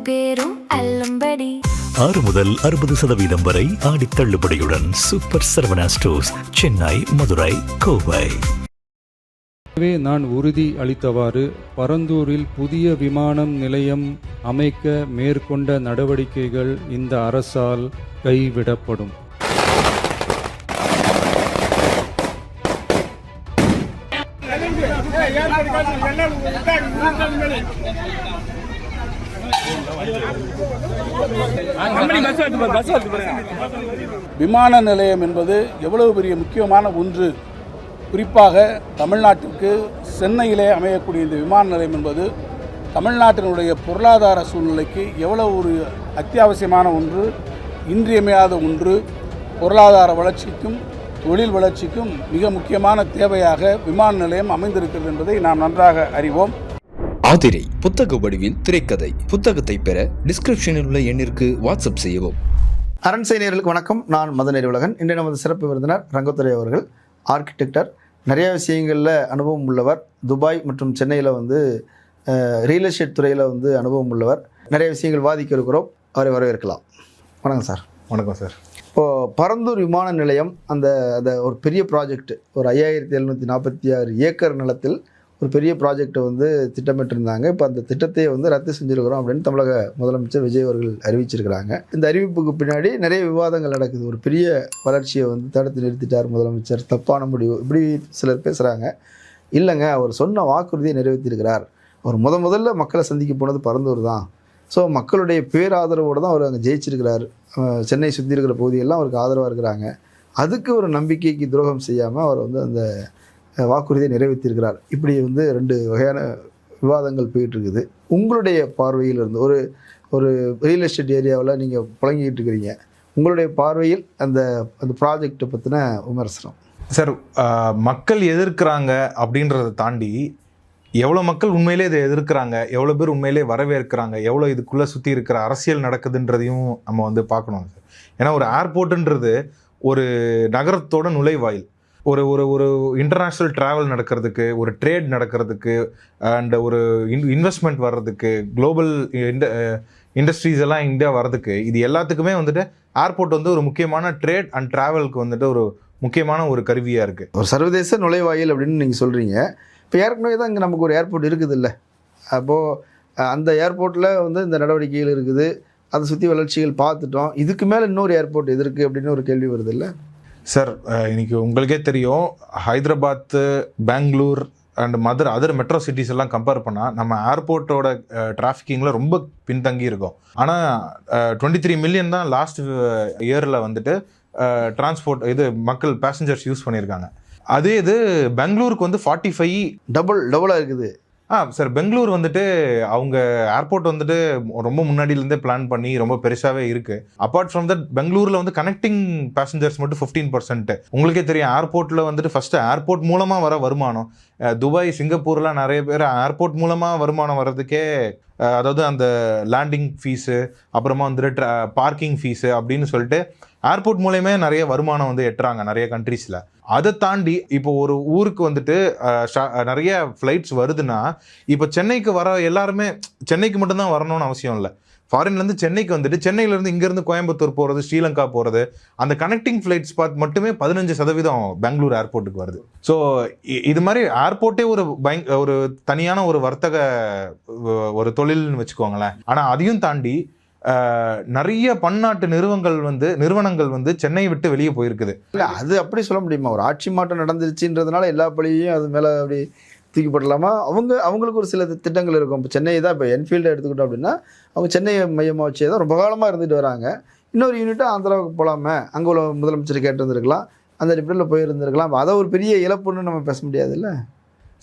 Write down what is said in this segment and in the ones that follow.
பேரும் அல்லும்படி 6 முதல் 60% வரை ஆடி தள்ளுபடியுடன் சூப்பர் சரவணா ஸ்டோர்ஸ், சென்னை, மதுரை, கோவை. எனவே நான் உறுதி அளித்தவாறு பரந்தூரில் புதிய விமானம் நிலையம் அமைக்க மேற்கொண்ட நடவடிக்கைகள் இந்த அரசால் கைவிடப்படும். விமான நிலையம் என்பது எவ்வளவு பெரிய முக்கியமான ஒன்று. குறிப்பாக தமிழ்நாட்டிற்கு சென்னையிலே அமையக்கூடிய இந்த விமான நிலையம் என்பது தமிழ்நாட்டினுடைய பொருளாதார சூழ்நிலைக்கு எவ்வளவு ஒரு அத்தியாவசியமான ஒன்று, இன்றியமையாத ஒன்று. பொருளாதார வளர்ச்சிக்கும் தொழில் வளர்ச்சிக்கும் மிக முக்கியமான தேவையாக விமான நிலையம் அமைந்திருக்கிறது என்பதை நாம் நன்றாக அறிவோம். ஆதிரை புத்தக வடிவில் திரைக்கதை புத்தகத்தை பெற டிஸ்கிரிப்ஷனில் உள்ள எண்ணிற்கு வாட்ஸ்அப் செய்யவும். அரண்சை நேயர்களுக்கு வணக்கம். நான் மதநேரி உலகன். இன்று நமது சிறப்பு விருந்தினர் ரங்கத்துறை அவர்கள். ஆர்கிடெக்டர், நிறைய விஷயங்களில் அனுபவம் உள்ளவர். துபாய் மற்றும் சென்னையில் ரியல் எஸ்டேட் துறையில் அனுபவம் உள்ளவர். நிறைய விஷயங்கள் வாதிக்க இருக்கிறோம். அவரை வரவேற்கலாம். வணக்கம் சார். வணக்கம் சார். இப்போது பரந்தூர் விமான நிலையம் அந்த ஒரு பெரிய ப்ராஜெக்ட், ஒரு 5746 ஏக்கர் நிலத்தில் ஒரு பெரிய ப்ராஜெக்டை திட்டமிட்டிருந்தாங்க. இப்போ அந்த திட்டத்தை ரத்து செஞ்சுருக்கிறோம் அப்படின்னு தமிழக முதலமைச்சர் விஜய் அவர்கள் அறிவிச்சிருக்கிறாங்க. இந்த அறிவிப்புக்கு பின்னாடி நிறைய விவாதங்கள் நடக்குது. ஒரு பெரிய வளர்ச்சியை தடுத்து நிறுத்திட்டார் முதலமைச்சர், தப்பான முடிவு, இப்படி சிலர் பேசுகிறாங்க. இல்லைங்க, அவர் சொன்ன வாக்குறுதியை நிறைவேற்றியிருக்கிறார். அவர் முதல்ல மக்களை சந்திக்க போனது பரந்தூர் தான். ஸோ மக்களுடைய பேராதரவோடு தான் அவர் அங்கே ஜெயிச்சிருக்கிறார். சென்னை சுற்றி இருக்கிற பகுதியெல்லாம் அவருக்கு ஆதரவாக இருக்கிறாங்க. அதுக்கு ஒரு நம்பிக்கைக்கு துரோகம் செய்யாமல் அவர் அந்த வாக்குறுதியை நிறைவேற்றியிருக்கிறார். இப்படி 2 வகையான விவாதங்கள் போயிட்டுருக்குது. உங்களுடைய பார்வையில் இருந்து ஒரு ரியல் எஸ்டேட் ஏரியாவில் நீங்கள் புழங்கிட்டு இருக்கிறீங்க. உங்களுடைய பார்வையில் அந்த ப்ராஜெக்டை பற்றின விமர்சனம் சார். மக்கள் எதிர்க்கிறாங்க அப்படின்றத தாண்டி எவ்வளோ மக்கள் உண்மையிலே இதை எதிர்க்கிறாங்க, எவ்வளோ பேர் உண்மையிலே வரவேற்கிறாங்க, எவ்வளோ இதுக்குள்ளே சுற்றி இருக்கிற அரசியல் நடக்குதுன்றதையும் நம்ம பார்க்கணும் சார். ஏன்னா ஒரு ஏர்போர்ட்டுன்றது ஒரு நகரத்தோட நுழைவாயில். ஒரு ஒரு ஒரு இன்டர்நேஷ்னல் ட்ராவல் நடக்கிறதுக்கு, ஒரு ட்ரேட் நடக்கிறதுக்கு, அண்ட் ஒரு இன்வெஸ்ட்மெண்ட் வர்றதுக்கு, குளோபல் இண்டஸ்ட்ரீஸ் எல்லாம் இந்தியா வர்றதுக்கு, இது எல்லாத்துக்குமே ஏர்போர்ட் ஒரு முக்கியமான ட்ரேட் அண்ட் ட்ராவலுக்கு ஒரு முக்கியமான ஒரு கருவியாக இருக்குது. ஒரு சர்வதேச நுழைவாயில் அப்படின்னு நீங்கள் சொல்கிறீங்க. இப்போ ஏற்கனவே தான் இங்கே நமக்கு ஒரு ஏர்போர்ட் இருக்குது இல்லை? அப்போது அந்த ஏர்போர்ட்டில் இந்த நடவடிக்கைகள் இருக்குது. அதை சுற்றி வளர்ச்சிகள் பார்த்துட்டோம். இதுக்கு மேலே இன்னொரு ஏர்போர்ட் எது இருக்குது அப்படின்னு ஒரு கேள்வி வருது இல்லை சார்? இன்னைக்கு உங்களுக்கே தெரியும், Hyderabad, Bangalore and other metro cities எல்லாம் கம்பேர் பண்ணால் நம்ம ஏர்போர்ட்டோட டிராஃபிக்கிங்கில் ரொம்ப பின்தங்கி இருக்கோம். ஆனால் 23 மில்லியன் தான் லாஸ்ட் இயரில் டிரான்ஸ்போர்ட் மக்கள் பேசஞ்சர்ஸ் யூஸ் பண்ணியிருக்காங்க. அதே இது பெங்களூருக்கு 45 டபுளாக இருக்குது. சார், பெங்களூர் அவங்க ஏர்போர்ட் ரொம்ப முன்னாடியிலேருந்தே பிளான் பண்ணி ரொம்ப பெருசாகவே இருக்குது. அப்பார்ட் ஃப்ரம் தட் பெங்களூரில் கனெக்டிங் பேசஞ்சர்ஸ் மட்டும் 15%. உங்களுக்கே தெரியும், ஏர்போர்ட்டில் ஃபஸ்ட்டு ஏர்போர்ட் மூலமாக வர வருமானம், துபாய், சிங்கப்பூர்லாம் நிறைய பேர் ஏர்போர்ட் மூலமாக வருமானம் வர்றதுக்கே, அதாவது அந்த லேண்டிங் ஃபீஸு, அப்புறமா பார்க்கிங் ஃபீஸு அப்படின்னு சொல்லிட்டு ஏர்போர்ட் மூலயமே நிறைய வருமானம் எட்டுறாங்க நிறைய கண்ட்ரீஸில். அதை தாண்டி இப்போ ஒரு ஊருக்கு நிறைய ஃப்ளைட்ஸ் வருதுன்னா, இப்போ சென்னைக்கு வர எல்லாருமே சென்னைக்கு மட்டும்தான் வரணும்னு அவசியம் இல்லை. ஃபாரின்லேருந்து சென்னைக்கு சென்னையிலேருந்து இங்கேருந்து கோயம்புத்தூர் போகிறது, ஸ்ரீலங்கா போகிறது, அந்த கனெக்டிங் ஃப்ளைட்ஸ் மட்டுமே 15% பெங்களூர் ஏர்போர்ட்டுக்கு வருது. ஸோ இது மாதிரி ஏர்போர்ட்டே ஒரு தனியான ஒரு வர்த்தக ஒரு தொழில்னு வச்சுக்கோங்களேன். ஆனால் அதையும் தாண்டி நிறைய பன்னாட்டு நிறுவனங்கள் சென்னையை விட்டு வெளியே போயிருக்குது. இல்லை, அது அப்படி சொல்ல முடியுமா? ஒரு ஆட்சி மாற்றம் நடந்துருச்சுன்றதுனால எல்லா பள்ளியும் அது மேலே அப்படி தூக்கி போடலாமா? அவங்களுக்கு ஒரு சில திட்டங்கள் இருக்கும். இப்போ சென்னை தான், இப்போ என்ஃபீல்டை எடுத்துக்கிட்டோம் அப்படின்னா அவங்க சென்னையை மையமாக வச்சே தான் ரொம்ப காலமாக இருந்துட்டு வராங்க. இன்னொரு யூனிட்டாக ஆந்திராவுக்கு போகலாமே, அங்கே உள்ள முதலமைச்சர் கேட்டிருந்துருக்கலாம், அந்த டிப்ரெண்டில் போயிருந்துருக்கலாம். அதை ஒரு பெரிய இழப்புன்னு நம்ம பேச முடியாது இல்லை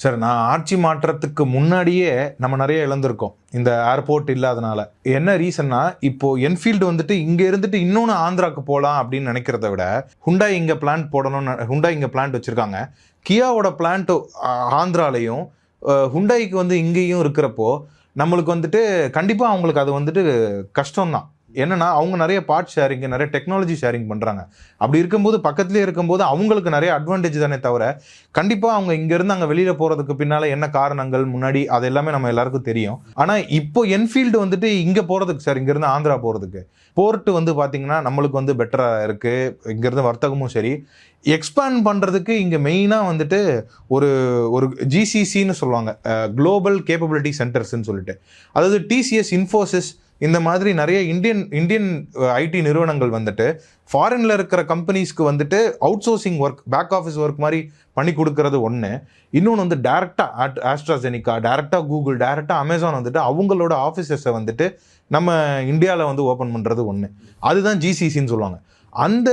சார்? நான் ஆட்சி மாற்றத்துக்கு முன்னாடியே நம்ம நிறைய இழந்திருக்கோம் இந்த ஏர்போர்ட் இல்லாதனால. என்ன ரீசன்னா, இப்போ என்ஃபீல்டு இங்கே இருந்துட்டு இன்னொன்று ஆந்திராவுக்கு போகலாம் அப்படின்னு நினைக்கிறத விட, ஹுண்டாய் இங்கே பிளான்ட் போடணும்னு ஹுண்டாய் இங்கே பிளான்ட் வச்சுருக்காங்க. கியாவோட பிளான்ட் ஆந்திராலையும் ஹுண்டாய்க்கு இங்கேயும் இருக்கிறப்போ நம்மளுக்கு கண்டிப்பாக அவங்களுக்கு அது கஷ்டம்தான். என்னன்னா அவங்க நிறைய பார்ட் ஷேரிங், நிறைய டெக்னாலஜி ஷேரிங் பண்றாங்க. அப்படி இருக்கும்போது பக்கத்துலேயே இருக்கும்போது அவங்களுக்கு நிறைய அட்வான்டேஜ் தானே தவிர கண்டிப்பா அவங்க இங்க இருந்து அங்க வெளியில போறதுக்கு பின்னால என்ன காரணங்கள் முன்னாடி அது எல்லாமே நம்ம எல்லாருக்கும் தெரியும். ஆனா இப்போ என்ஃபீல்டு வந்துட்டு இங்க போறதுக்கு சார், இங்க இருந்து ஆந்திரா போறதுக்கு போர்ட் வந்து பாத்தீங்கன்னா நம்மளுக்கு வந்து பெட்டரா இருக்கு. இங்க இருந்து வர்த்தகமும் சரி, எக்ஸ்பேண்ட் பண்றதுக்கு இங்க மெயினா வந்துட்டு ஒரு ஒரு ஜிசிசின்னு சொல்லுவாங்க, குளோபல் கேப்பபிலிட்டி சென்டர்ஸ்ன்னு சொல்லிட்டு, அதாவது டிசிஎஸ், இன்ஃபோசிஸ் இந்த மாதிரி நிறைய இந்தியன் ஐடி நிறுவனங்கள் வந்துட்டு ஃபாரின்ல இருக்கிற கம்பெனிஸ்க்கு வந்துட்டு outsourcing work, back office work மாதிரி பண்ணி கொடுக்கறது ஒன்று. இன்னொன்று வந்து டைரக்டா ஆஸ்ட்ராஜெனிகா, டைரக்டா கூகுள், டைரக்டா அமேசான் வந்துட்டு அவங்களோட ஆஃபீஸஸை வந்துட்டு நம்ம இந்தியாவில் வந்து ஓப்பன் பண்ணுறது ஒன்று. அதுதான் ஜிசிசின்னு சொல்லுவாங்க. அந்த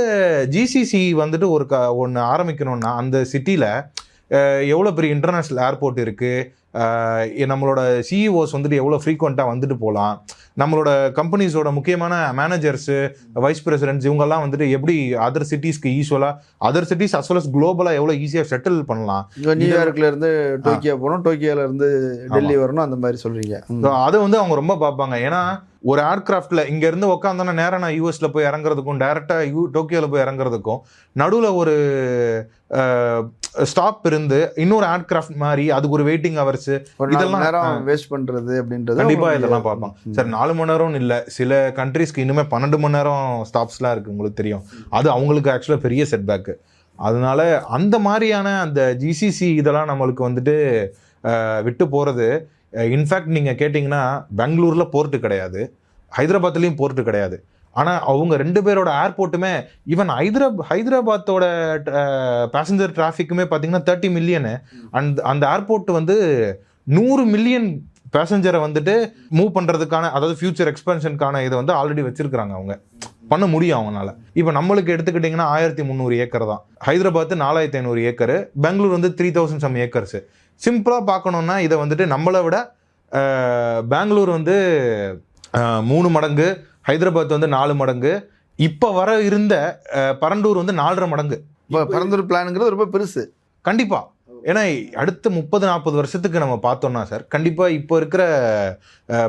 ஜிசிசி வந்துட்டு ஒன்று ஆரம்பிக்கணும்னா அந்த சிட்டியில் எவ்வளோ பெரிய இன்டர்நேஷ்னல் ஏர்போர்ட் இருக்குது, நம்மளோட சிஇஓஸ் வந்துட்டு எவ்வளோ ஃப்ரீக்வெண்ட்டாக வந்துட்டு போகலாம், நம்மளோட கம்பெனிஸோட முக்கியமான மேனேஜர்ஸு, வைஸ் பிரசிடென்ட்ஸ் இவங்கெல்லாம் வந்துட்டு எப்படி அதர் சிட்டிஸ்க்கு ஈஸுவலாக, other cities as well as குளோபலாக எவ்வளோ ஈஸியாக செட்டில் பண்ணலாம். நியூயார்க்ல இருந்து டோக்கியோ போகணும், டோக்கியோல இருந்து டெல்லி வரணும், அந்த மாதிரி சொல்றீங்க. அதை வந்து அவங்க ரொம்ப பார்ப்பாங்க. ஏன்னா ஒரு ஏர்கிராஃப்ட்ல இங்க இருந்து உட்காந்தோன்னா நேரம் நான் யூஎஸ்ல போய் இறங்குறதுக்கும் டைரக்டா டோக்கியோல போய் இறங்குறதுக்கும் நடுவில் ஒரு ஸ்டாப் இருந்து இன்னொரு ஏர்கிராஃப்ட் மாதிரி அதுக்கு ஒரு வெயிட்டிங் ஹவர்ஸ், இதெல்லாம் நேரம் வேஸ்ட் பண்றது அப்படின்றது கண்டிப்பா இதெல்லாம் பார்ப்பாங்க சார். 4 மணி நேரம் இல்லை, சில கண்ட்ரீஸ்க்கு இன்னுமே 12 மணி நேரம் ஸ்டாப்ஸ்லாம் இருக்கு, உங்களுக்கு தெரியும். அது அவங்களுக்கு ஆக்சுவலாக பெரிய செட்பேக்கு. அதனால அந்த மாதிரியான அந்த ஜிசிசி இதெல்லாம் நம்மளுக்கு வந்துட்டு விட்டு போறது. இன்ஃபேக்ட் நீங்கள் கேட்டிங்கன்னா பெங்களூரில் போர்ட்டு கிடையாது, ஹைதராபாத்லேயும் போர்ட்டு கிடையாது. ஆனால் அவங்க 2 பேரோட ஏர்போர்ட்டுமே, ஈவன் ஹைதராபாத்தோட பேசஞ்சர் டிராஃபிக்குமே பார்த்தீங்கன்னா 30 மில்லியனு. அந்த ஏர்போர்ட் வந்து 100 மில்லியன் பேசஞ்சரை வந்துட்டு மூவ் பண்ணுறதுக்கான, அதாவது ஃபியூச்சர் எக்ஸ்பென்ஷனுக்கான இதை வந்து ஆல்ரெடி வச்சிருக்கிறாங்க, அவங்க பண்ண முடியும் அவங்களால. இப்போ நம்மளுக்கு எடுத்துக்கிட்டிங்கன்னா 1300 ஏக்கர் தான், ஹைதராபாத் 4500 ஏக்கர், பெங்களூர் வந்து 3000 சம் ஏக்கர்ஸு. சிம்பிளாக பார்க்கணுன்னா இதை வந்துட்டு நம்மளை விட பெங்களூர் வந்து 3 மடங்கு, ஹைதராபாத் வந்து 4 மடங்கு, இப்போ வர இருந்த பரந்தூர் வந்து 4.5 மடங்கு. பரந்தூர் பிளானுங்கிறது ரொம்ப பெருசு கண்டிப்பாக. ஏன்னா அடுத்த 30-40 வருஷத்துக்கு நம்ம பார்த்தோம்னா சார், கண்டிப்பாக இப்போ இருக்கிற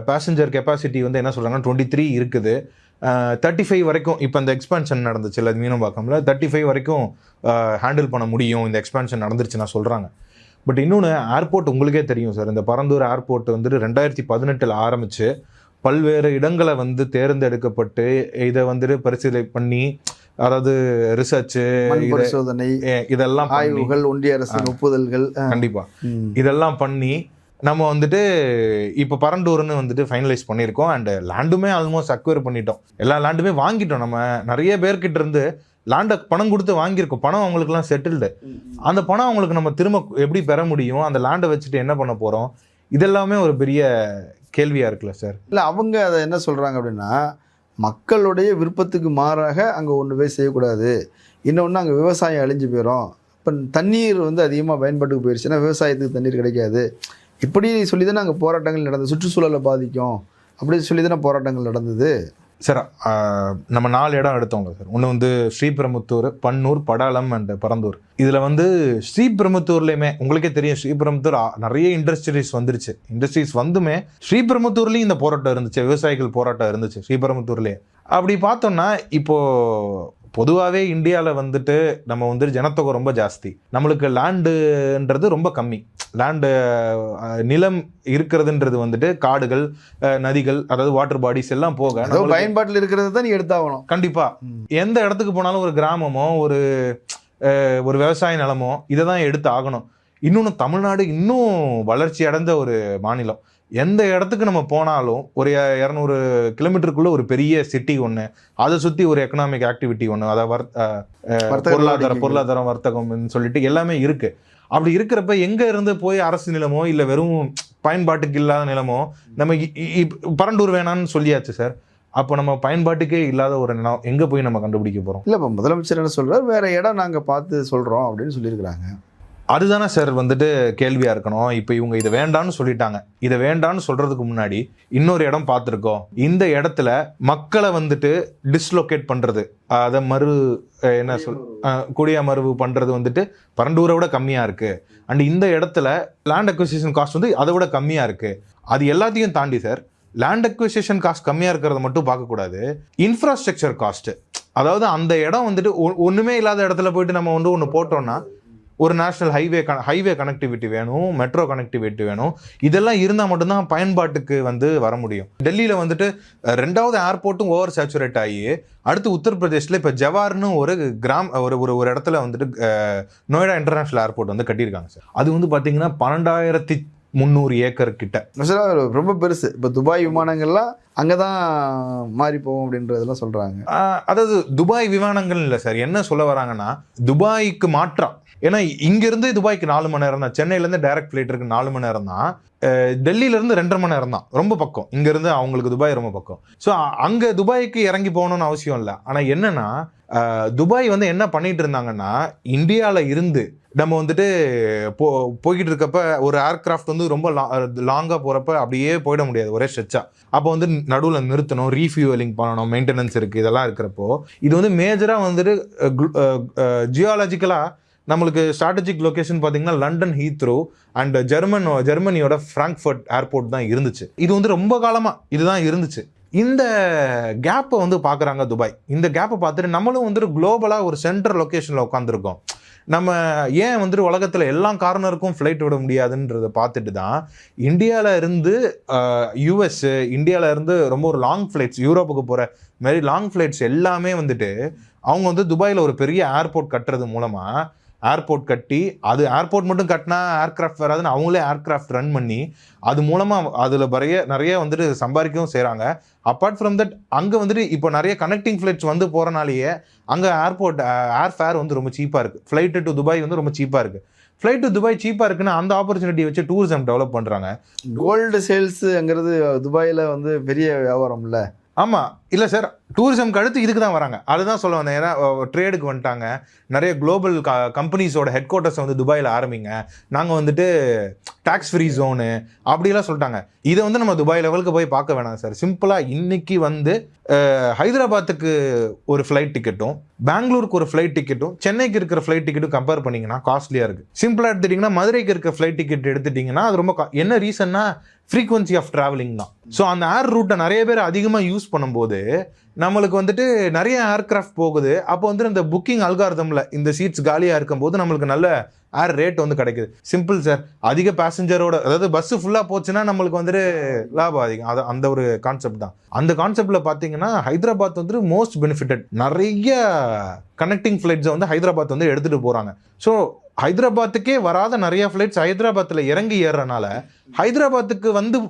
பேசஞ்சர் கெப்பாசிட்டி வந்து என்ன சொல்கிறாங்கன்னா 23 இருக்குது, 35 வரைக்கும் இப்போ இந்த எக்ஸ்பேன்ஷன் நடந்துச்சு இல்லை மீனம்பாக்கம்ல, 35 வரைக்கும் ஹேண்டில் பண்ண முடியும் இந்த எக்ஸ்பேன்ஷன் நடந்துருச்சுன்னா சொல்கிறாங்க. பட் இன்னொன்று, ஏர்போர்ட் உங்களுக்கே தெரியும் சார், இந்த பரந்தூர் ஏர்போர்ட் வந்துட்டு 2018 ஆரம்பித்து பல்வேறு இடங்களை வந்து தேர்ந்தெடுக்கப்பட்டு இதை வந்துட்டு பரிசீலனை பண்ணி, அதாவது ரிசர்ச்சு, பரிசோதனை, இதெல்லாம் ஆய்வுகள், ஒன்றிய அரசின் ஒப்புதல்கள், கண்டிப்பா இதெல்லாம் பண்ணி நம்ம வந்துட்டு இப்போ பரண்டூர்னு வந்துட்டு ஃபைனலைஸ் பண்ணியிருக்கோம். அண்ட் லேண்டுமே ஆல்மோஸ்ட் அக்வயர் பண்ணிட்டோம், எல்லா லேண்டுமே வாங்கிட்டோம். நம்ம நிறைய பேர்கிட்ட இருந்து லேண்டை பணம் கொடுத்து வாங்கியிருக்கோம், பணம் அவங்களுக்குலாம் செட்டில்டு. அந்த பணம் அவங்களுக்கு நம்ம திரும்ப எப்படி பெற முடியும், அந்த லேண்டை வச்சுட்டு என்ன பண்ண போகிறோம், இதெல்லாமே ஒரு பெரிய கேள்வியாக இருக்குல்ல சார். இல்லை, அவங்க அதை என்ன சொல்கிறாங்க அப்படின்னா, மக்களுடைய விருப்பத்துக்கு மாறாக அங்கே ஒன்று போய் செய்யக்கூடாது, இன்னொன்று அங்கே விவசாயம் அழிஞ்சு போயிடும், இப்போ தண்ணீர் வந்து அதிகமாக பயன்பாட்டுக்கு போயிடுச்சுன்னா விவசாயத்துக்கு தண்ணீர் கிடைக்காது, இப்படி சொல்லி தானே அங்கே போராட்டங்கள் நடந்தது, சுற்றுச்சூழலை பாதிக்கும் அப்படி சொல்லி தானே போராட்டங்கள் நடந்தது சார். நம்ம 4 இடம் எடுத்தோங்க சார். ஒன்று வந்து ஸ்ரீபெரும்புத்தூர், பன்னூர், படாலம் அண்ட் பரந்தூர். இதில் வந்து ஸ்ரீபெரும்புத்தூர்லேயுமே உங்களுக்கே தெரியும், ஸ்ரீபெரும்புத்தூர் நிறைய இண்டஸ்ட்ரீஸ் வந்துருச்சு. இண்டஸ்ட்ரீஸ் வந்துமே ஸ்ரீபெரும்புத்தூர்லேயும் இந்த போராட்டம் இருந்துச்சு, விவசாயிகள் போராட்டம் இருந்துச்சு ஸ்ரீபெரும்புத்தூர்லேயே. அப்படி பார்த்தோம்னா இப்போது பொதுவாகவே இந்தியாவில் வந்துட்டு நம்ம வந்துட்டு ஜனத்தொகை ரொம்ப ஜாஸ்தி, நம்மளுக்கு லேண்டுன்றது ரொம்ப கம்மி. லேண்டு நிலம் இருக்கிறதுன்றது வந்துட்டு காடுகள், நதிகள், அதாவது வாட்டர் பாடிஸ் எல்லாம் போக பயன்பாட்டில் இருக்கிறது தான் நீ எடுத்தாகணும். கண்டிப்பாக எந்த இடத்துக்கு போனாலும் ஒரு கிராமமோ ஒரு விவசாய நிலமோ இதை தான் எடுத்து ஆகணும். இன்னொன்று, தமிழ்நாடு இன்னும் வளர்ச்சி அடைந்த ஒரு மாநிலம். எந்த இடத்துக்கு நம்ம போனாலும் ஒரு 200 கிலோமீட்டருக்குள்ள ஒரு பெரிய சிட்டி ஒன்று, அதை சுற்றி ஒரு எக்கனாமிக் ஆக்டிவிட்டி ஒன்று, அதாவது பொருளாதாரம், வர்த்தகம்னு சொல்லிட்டு எல்லாமே இருக்கு. அப்படி இருக்கிறப்ப எங்க இருந்து போய் அரசு நிலமோ இல்லை வெறும் பயன்பாட்டுக்கு இல்லாத நிலமோ, நம்ம பரண்டூர் வேணான்னு சொல்லியாச்சு சார். அப்போ நம்ம பயன்பாட்டுக்கே இல்லாத ஒரு நிலம் எங்க போய் நம்ம கண்டுபிடிக்க போறோம்? இல்லை, இப்போ முதலமைச்சர் என்ன சொல்றாரு, வேற இடம் நாங்கள் பார்த்து சொல்றோம் அப்படின்னு சொல்லியிருக்கிறாங்க. அதுதானே சார் வந்துட்டு கேள்வியா இருக்கணும். இப்போ இவங்க இதை வேண்டான்னு சொல்லிட்டாங்க, இதை வேண்டான்னு சொல்றதுக்கு முன்னாடி இன்னொரு இடம் பார்த்துருக்கோம், இந்த இடத்துல மக்களை வந்துட்டு டிஸ்லோகேட் பண்றது, அதை குடியமர்வு பண்றது வந்துட்டு பரண்டூரை விட கம்மியா இருக்கு. அண்ட் இந்த இடத்துல லேண்ட் அக்விசிஷன் காஸ்ட் வந்து அதை விட கம்மியா இருக்கு. அது எல்லாத்தையும் தாண்டி சார், லேண்ட் அக்விசிஷன் காஸ்ட் கம்மியாக இருக்கிறத மட்டும் பார்க்கக்கூடாது, இன்ஃப்ராஸ்ட்ரக்சர் காஸ்ட்டு. அதாவது அந்த இடம் வந்துட்டு ஒன்றுமே இல்லாத இடத்துல போயிட்டு நம்ம வந்து ஒன்று போட்டோம்னா ஒரு நேஷனல் ஹைவே கனெக்டிவிட்டி வேணும், மெட்ரோ கனெக்டிவிட்டி வேணும். இதெல்லாம் இருந்தால் மட்டும்தான் பயன்பாட்டுக்கு வந்து வர முடியும். டெல்லியில் வந்துட்டு 2வது ஏர்போர்ட்டும் ஓவர் சேச்சுரேட் ஆகி அடுத்து உத்தரப்பிரதேசில் இப்போ ஜவார்னு ஒரு ஒரு இடத்துல வந்துட்டு நோய்டா இன்டர்நேஷனல் ஏர்போர்ட் வந்து கட்டியிருக்காங்க சார். அது வந்து பார்த்தீங்கன்னா 12,300 ஏக்கர் கிட்ட. ரொம்ப பெருசு. இப்போ துபாய் விமானங்கள்லாம் அங்கே தான் மாறி போகும் அப்படின்றதெல்லாம் சொல்கிறாங்க. அதாவது துபாய் விமானங்கள் இல்லை சார், என்ன சொல்ல வராங்கன்னா துபாய்க்கு மாற்றம். ஏன்னா இங்கிருந்து துபாய்க்கு 4 மணி நேரம் தான், சென்னையிலேருந்து டைரக்ட் ஃப்ளைட் இருக்கு 4 மணி நேரம் தான், டெல்லியிலேருந்து 2.5 மணி நேரம் தான், ரொம்ப பக்கம். இங்கேருந்து அவங்களுக்கு துபாய் ரொம்ப பக்கம். ஸோ அங்கே துபாய்க்கு இறங்கி போகணும்னு அவசியம் இல்லை. ஆனால் என்னன்னா துபாய் வந்து என்ன பண்ணிட்டு இருந்தாங்கன்னா, இந்தியாவில் இருந்து நம்ம வந்துட்டு போய்கிட்டு இருக்கப்ப ஒரு ஏர்கிராஃப்ட் வந்து ரொம்ப லாங்காக போகிறப்ப அப்படியே போயிட முடியாது ஒரே ஸ்ட்ரெச்சா. அப்போ வந்து நடுவில் நிறுத்தணும், ரீஃபியூவலிங் பண்ணணும், மெயின்டெனன்ஸ் இருக்குது, இதெல்லாம் இருக்கிறப்போ இது வந்து மேஜராக வந்துட்டு ஜியாலஜிக்கலாக நம்மளுக்கு ஸ்ட்ராட்டஜிக் லொகேஷன் பார்த்தீங்கன்னா லண்டன் ஹீத்ரோ அண்ட் ஜெர்மனியோட ஃப்ராங்க்ஃபர்ட் ஏர்போர்ட் தான் இருந்துச்சு. இது வந்து ரொம்ப காலமாக இதுதான் இருந்துச்சு. இந்த கேப்பை வந்து பார்க்குறாங்க துபாய். இந்த கேப்பை பார்த்துட்டு நம்மளும் வந்துட்டு குளோபலாக ஒரு சென்ட்ரல் லொக்கேஷனில் உட்காந்துருக்கோம். நம்ம ஏன் வந்துட்டு உலகத்தில் எல்லா கார்னருக்கும் ஃப்ளைட் விட முடியாதுன்றதை பார்த்துட்டு தான் இந்தியாவில் இருந்து யூஎஸ், இந்தியாவில் இருந்து ரொம்ப ஒரு லாங் ஃப்ளைட்ஸ், யூரோப்புக்கு போகிற மாதிரி லாங் ஃப்ளைட்ஸ் எல்லாமே வந்துட்டு அவங்க வந்து துபாயில் ஒரு பெரிய ஏர்போர்ட் கட்டுறது மூலமாக ஏர்போர்ட் கட்டி, அது ஏர்போர்ட் மட்டும் கட்டினா ஏர்கிராஃப்ட் வராதுன்னு அவங்களே ஏர்கிராஃப்ட் ரன் பண்ணி அது மூலமாக அதில் நிறைய வந்துட்டு சம்பாதிக்கவும் செய்கிறாங்க. அப்பார்ட் ஃப்ரம் தட் அங்கே வந்துட்டு இப்போ நிறைய கனெக்டிங் ஃப்ளைட்ஸ் வந்து போகிறனாலேயே அங்கே ஏர் ஃபேர் வந்து ரொம்ப சீப்பாக இருக்குது. ஃப்ளைட்டு டு துபாய் வந்து ரொம்ப சீப்பாக இருக்குது. ஃப்ளைட் டு துபாய் சீப்பாக இருக்குன்னா அந்த ஆப்பர்ச்சுனிட்டி வச்சு டூரிசம் டெவலப் பண்ணுறாங்க. கோல்டு சேல்ஸுங்கிறது துபாயில் வந்து பெரிய வியாபாரம் இல்லை. ஆமாம், இல்லை சார், டூரிசம்க்கு அடுத்து இதுக்கு தான் வராங்க. அதுதான் சொல்ல வந்தேன். ஏன்னா ட்ரேடுக்கு வந்துட்டாங்க. நிறைய குளோபல் கம்பெனிஸோட ஹெட் குவார்ட்டர்ஸை வந்து துபாயில் ஆரம்பிங்க, நாங்கள் வந்துட்டு டேக்ஸ் ஃப்ரீ ஜோனு அப்படிலாம் சொல்லிட்டாங்க. இதை வந்து நம்ம துபாய் லெவலுக்கு போய் பார்க்க வேணாம் சார். சிம்பிளாக இன்னைக்கு வந்து ஹைதராபாத்துக்கு ஒரு ஃப்ளைட் டிக்கெட்டும் பெங்களூருக்கு ஒரு ஃப்ளைட் டிக்கெட்டும் சென்னைக்கு இருக்கிற ஃப்ளைட் டிக்கெட்டும் கம்பேர் பண்ணிங்கன்னா காஸ்ட்லியாக இருக்குது. சிம்பிளாக எடுத்துட்டிங்கன்னா மதுரைக்கு இருக்க ஃப்ளைட் டிக்கெட் எடுத்துட்டிங்கன்னா அது ரொம்ப என்ன ரீசன்னா ஃப்ரீக்வன்சி ஆஃப் ட்ராவலிங் தான். ஸோ அந்த ஏர் ரூட்டை நிறைய பேர் அதிகமாக யூஸ் பண்ணும்போது நம்மளுக்கு வந்துட்டு நிறைய ஏர்கிராஃப்ட் போகுது. அப்போ வந்துட்டு இந்த புக்கிங் அல்காரிதமில் இந்த சீட்ஸ் காலியாக இருக்கும்போது நம்மளுக்கு நல்ல ஏர் ரேட் வந்து கிடைக்குது. Simple sir. அதிக பேசஞ்சரோட, அதாவது பஸ்ஸு ஃபுல்லாக போச்சுன்னா நம்மளுக்கு வந்துட்டு லாபம் அதிகம். அது அந்த ஒரு கான்செப்ட் தான். அந்த கான்செப்டில் பார்த்தீங்கன்னா ஹைதராபாத் வந்துட்டு மோஸ்ட் பெனிஃபிட்டட். நிறைய கனெக்டிங் ஃப்ளைட்ஸை வந்து ஹைதராபாத் வந்து எடுத்துகிட்டு போகிறாங்க. ஸோ ஹைதராபாத்துக்கே வராத நிறைய ஃப்ளைட்ஸ் ஹைதராபாத்தில் இறங்கி ஏறுறனால ஹைதராபாத்துக்கு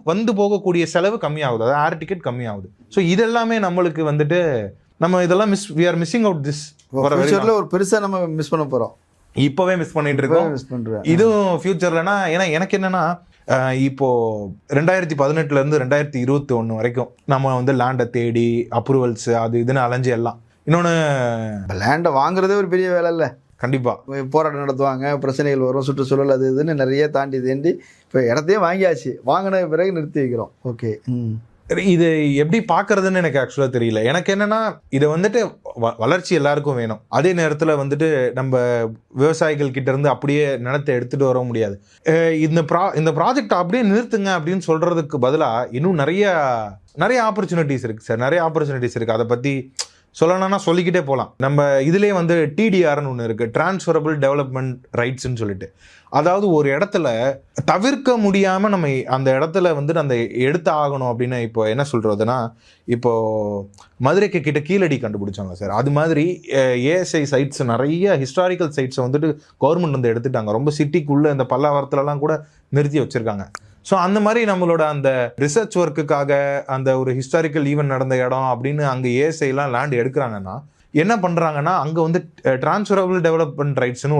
வந்து போகக்கூடிய செலவு கம்மியாகுது, அதாவது ஏர் டிக்கெட் கம்மியாகுது. ஸோ இதெல்லாமே நம்மளுக்கு வந்துட்டு நம்ம இதெல்லாம் we are missing out this. ஒரு பெருசாக நம்ம மிஸ் பண்ண போகிறோம். இப்போவே மிஸ் பண்ணிட்டு இருக்கோம். இதுவும் ஃபியூச்சர்லனா, ஏன்னா எனக்கு என்னன்னா இப்போ 2018 2021 வரைக்கும் நம்ம வந்து லேண்டை தேடி அப்ரூவல்ஸ் அது இதுன்னு அலைஞ்சு எல்லாம். இன்னொன்று லேண்டை வாங்குறதே ஒரு பெரிய வேலை இல்லை. கண்டிப்பாக போராட்டம் நடத்துவாங்க, பிரச்சனைகள் வரும், சுற்றுச்சூழல் அது இதுன்னு நிறைய தாண்டி இப்போ இடத்தையும் வாங்கியாச்சு, வாங்கின பிறகு நிறுத்தி வைக்கிறோம். ஓகே, இது எப்படி பார்க்கறதுன்னு எனக்கு ஆக்சுவலாக தெரியல. எனக்கு என்னன்னா இதை வந்துட்டு வளர்ச்சி எல்லாருக்கும் வேணும். அதே நேரத்தில் வந்துட்டு நம்ம விவசாயிகள் கிட்ட இருந்து அப்படியே நிலத்தை எடுத்துகிட்டு வர முடியாது. இந்த ப்ராஜெக்ட் அப்படியே நிறுத்துங்க அப்படின்னு சொல்கிறதுக்கு பதிலாக இன்னும் நிறைய ஆப்பர்ச்சுனிட்டிஸ் இருக்குது சார். நிறைய ஆப்பர்ச்சுனிட்டிஸ் இருக்குது. அதை பற்றி சொல்லணும்னா சொல்லிக்கிட்டே போகலாம். நம்ம இதுலேயே வந்து டிடிஆர்னு ஒன்று இருக்குது, டிரான்ஸ்ஃபரபிள் டெவலப்மெண்ட் ரைட்ஸ்ன்னு சொல்லிட்டு. அதாவது ஒரு இடத்துல தவிர்க்க முடியாமல் நம்ம அந்த இடத்துல வந்துட்டு அந்த எடுத்து ஆகணும் அப்படின்னு இப்போ என்ன சொல்கிறதுனா, இப்போது மதுரைக்கு கிட்ட கீழடி கண்டுபிடிச்சாங்க சார். அது மாதிரி ஏஎஸ்ஐ சைட்ஸ் நிறைய ஹிஸ்டாரிக்கல் சைட்ஸை வந்துட்டு கவர்மெண்ட் வந்து எடுத்துட்டாங்க. ரொம்ப சிட்டிக்குள்ளே இந்த பல்லாவரத்துலலாம் கூட நிறுத்தி வச்சுருக்காங்க. ஸோ அந்த மாதிரி நம்மளோட அந்த ரிசர்ச் ஒர்க்குக்காக அந்த ஒரு ஹிஸ்டாரிக்கல் ஈவெண்ட் நடந்த இடம் அப்படின்னு அங்கே ஏஎஸ்ஐலாம் லேண்ட் எடுக்கிறாங்கன்னா என்ன பண்ணுறாங்கன்னா அங்கே வந்து டிரான்ஸ்ஃபரபிள் டெவலப்மெண்ட் ரைட்ஸ்னு